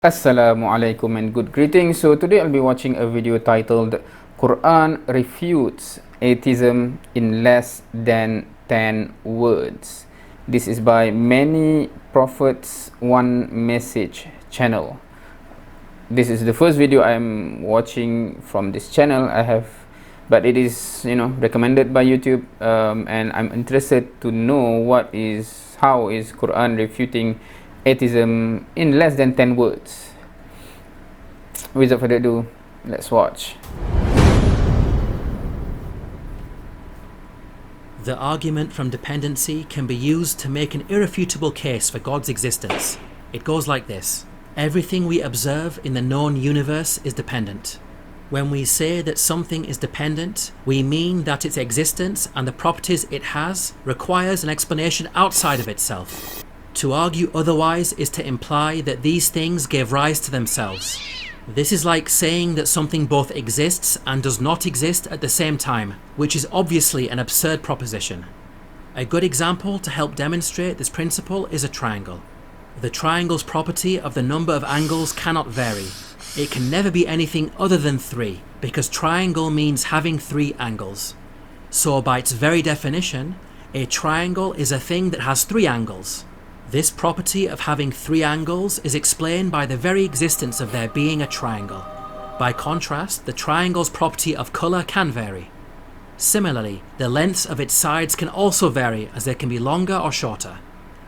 Assalamu alaikum and good greetings. So today I'll be watching a video titled Qur'an Refutes Atheism in Less Than 10 Words. This is by Many Prophets One Message channel. This is the first video I'm watching from this channel. But it is recommended by YouTube, and I'm interested to know how is Qur'an refuting atheism in less than 10 words. Without further ado, let's watch. The argument from dependency can be used to make an irrefutable case for God's existence. It goes like this. Everything we observe in the known universe is dependent. When we say that something is dependent, we mean that its existence and the properties it has requires an explanation outside of itself. To argue otherwise is to imply that these things gave rise to themselves. This is like saying that something both exists and does not exist at the same time, which is obviously an absurd proposition. A good example to help demonstrate this principle is a triangle. The triangle's property of the number of angles cannot vary. It can never be anything other than 3, because triangle means having 3 angles. So by its very definition, a triangle is a thing that has 3 angles. This property of having 3 angles is explained by the very existence of there being a triangle. By contrast, the triangle's property of colour can vary. Similarly, the lengths of its sides can also vary, as they can be longer or shorter.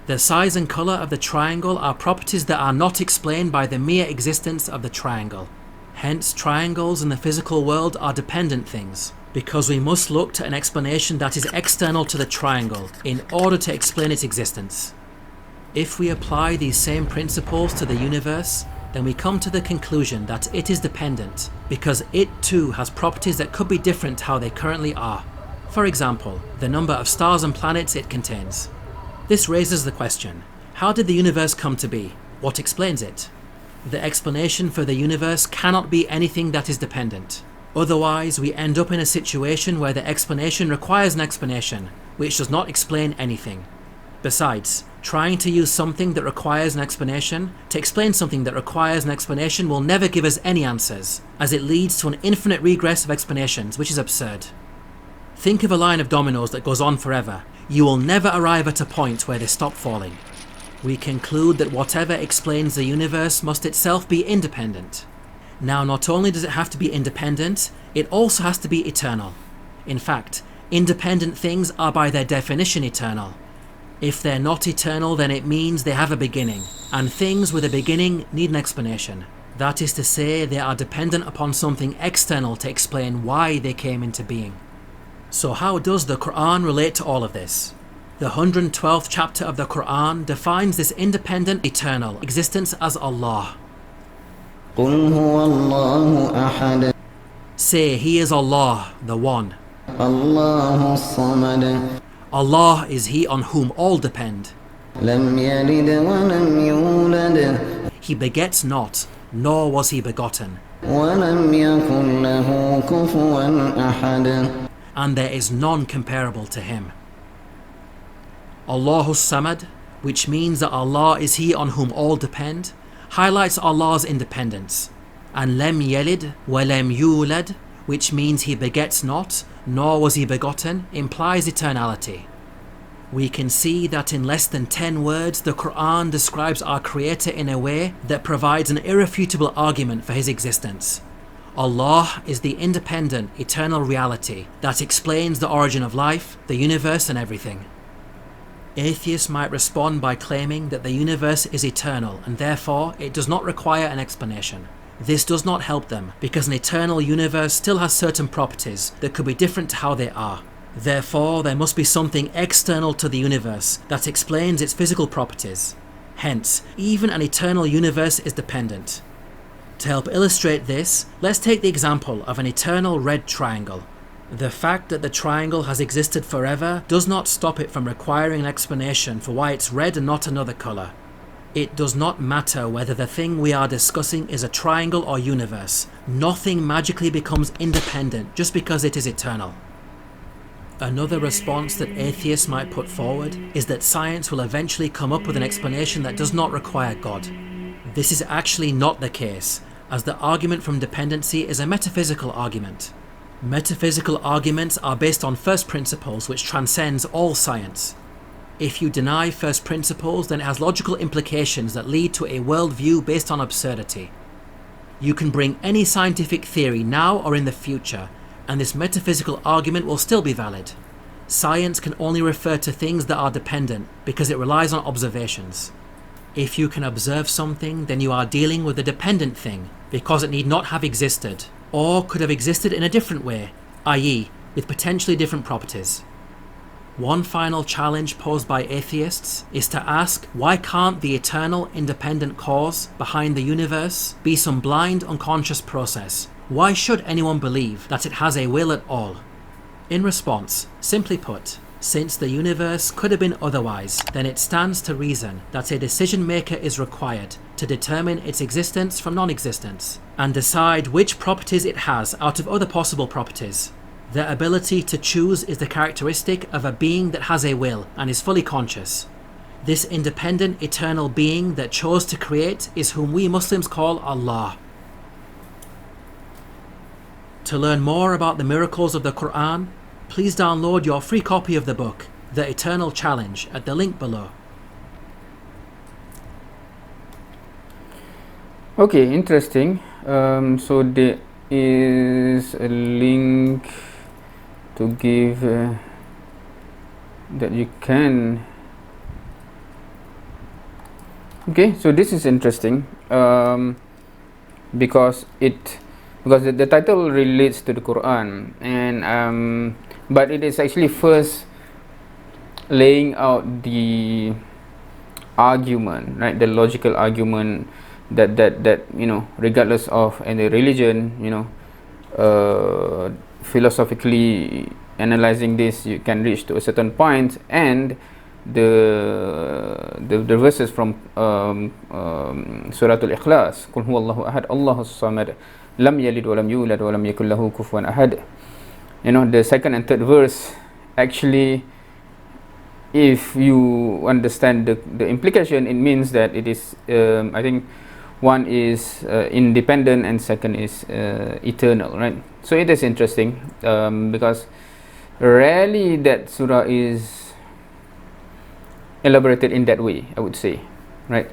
The size and colour of the triangle are properties that are not explained by the mere existence of the triangle. Hence, triangles in the physical world are dependent things, because we must look to an explanation that is external to the triangle in order to explain its existence. If we apply these same principles to the universe, then we come to the conclusion that it is dependent, because it too has properties that could be different to how they currently are. For example, the number of stars and planets it contains. This raises the question, how did the universe come to be? What explains it? The explanation for the universe cannot be anything that is dependent. Otherwise, we end up in a situation where the explanation requires an explanation, which does not explain anything. Besides, trying to use something that requires an explanation to explain something that requires an explanation will never give us any answers, as it leads to an infinite regress of explanations, which is absurd. Think of a line of dominoes that goes on forever. You will never arrive at a point where they stop falling. We conclude that whatever explains the universe must itself be independent. Now, not only does it have to be independent, it also has to be eternal. In fact, independent things are by their definition eternal. If they're not eternal, then it means they have a beginning, and things with a beginning need an explanation. That is to say, they are dependent upon something external to explain why they came into being. So how does the Qur'an relate to all of this? The 112th chapter of the Qur'an defines this independent, eternal existence as Allah. قُلْ هُوَ اللَّهُ أَحَدٌ. Say, He is Allah, the One. اللَّهُ الصَّمَدُ. Allah is He on whom all depend. لَمْ يَلِدْ وَلَمْ يُولَدْ. He begets not, nor was He begotten. وَلَمْ يَكُنْ لَهُ كُفُوًا أَحَدٌ. And there is none comparable to Him. Allahu Samad, which means that Allah is He on whom all depend, highlights Allah's independence. And Lam Yalid wa Lam Yulad, which means He begets not, nor was He begotten, implies eternality. We can see that in less than 10 words, the Qur'an describes our Creator in a way that provides an irrefutable argument for His existence. Allah is the independent, eternal reality that explains the origin of life, the universe, and everything. Atheists might respond by claiming that the universe is eternal and therefore it does not require an explanation. This does not help them, because an eternal universe still has certain properties that could be different to how they are. Therefore, there must be something external to the universe that explains its physical properties. Hence, even an eternal universe is dependent. To help illustrate this, let's take the example of an eternal red triangle. The fact that the triangle has existed forever does not stop it from requiring an explanation for why it's red and not another colour. It does not matter whether the thing we are discussing is a triangle or universe. Nothing magically becomes independent just because it is eternal. Another response that atheists might put forward is that science will eventually come up with an explanation that does not require God. This is actually not the case, as the argument from dependency is a metaphysical argument. Metaphysical arguments are based on first principles which transcends all science. If you deny first principles, then it has logical implications that lead to a worldview based on absurdity. You can bring any scientific theory now or in the future, and this metaphysical argument will still be valid. Science can only refer to things that are dependent because it relies on observations. If you can observe something, then you are dealing with a dependent thing because it need not have existed, or could have existed in a different way, i.e., with potentially different properties. One final challenge posed by atheists is to ask, why can't the eternal independent cause behind the universe be some blind unconscious process? Why should anyone believe that it has a will at all? In response, simply put, since the universe could have been otherwise, then it stands to reason that a decision maker is required to determine its existence from non-existence and decide which properties it has out of other possible properties. The ability to choose is the characteristic of a being that has a will and is fully conscious. This independent, eternal being that chose to create is whom we Muslims call Allah. To learn more about the miracles of the Qur'an, please download your free copy of the book, The Eternal Challenge, at the link below. Okay, interesting. So there is a link to give that you can. Okay, so this is interesting because the title relates to the Quran, and but it is actually first laying out the argument, right? The logical argument that you know, regardless of any religion, you know, philosophically analyzing this, you can reach to a certain point, and the verses from Surah Al-Ikhlas, Qul huwallahu ahad, Allahus samad, lam yalid wa lam yulad wa lam yakul lahu kufuwan ahad. You know, the second and third verse, actually, if you understand the implication, it means that it is, I think, one is independent and second is eternal, right? So it is interesting because rarely that surah is elaborated in that way, I would say, right?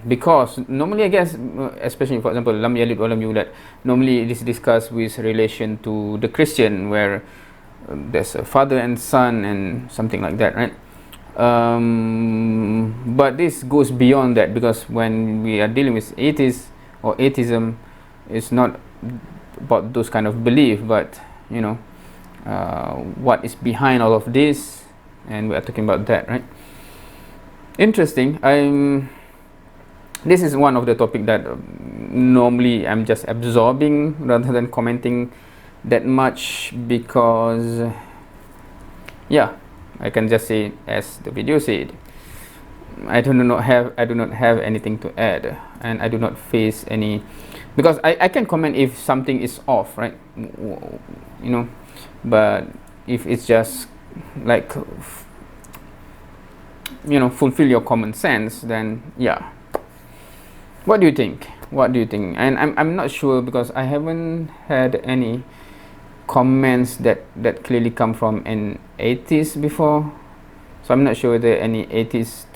Because normally, I guess, especially for example, lam yalid wa lam yulad, normally it is discussed with relation to the Christian, where there's a father and son and something like that, right? But this goes beyond that, because when we are dealing with atheists or atheism, it's not about those kind of belief, but you know, what is behind all of this, and we are talking about that, right? Interesting. This is one of the topic that normally I'm just absorbing rather than commenting that much, because yeah, I can just say, as the video said, I do not have anything to add, and I do not face any, because I can comment if something is off, right? You know, but if it's just like, you know, fulfill your common sense, then yeah. What do you think? And I'm not sure, because I haven't had any comments that clearly come from an atheist before, so I'm not sure whether any atheist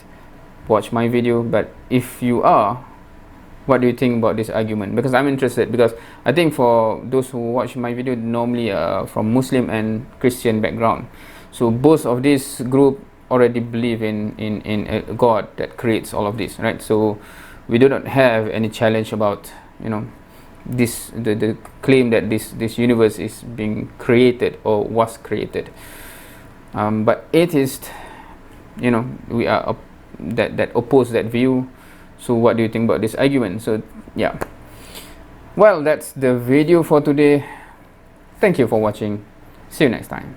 watch my video. But if you are, what do you think about this argument? Because I'm interested, because I think for those who watch my video normally from Muslim and Christian background, so both of this group already believe in a God that creates all of this, right? So we do not have any challenge about, you know, this the claim that this universe is being created or was created. But atheists, you know, we are that oppose that view. So what do you think about this argument? So yeah, well, that's the video for today. Thank you for watching. See you next time.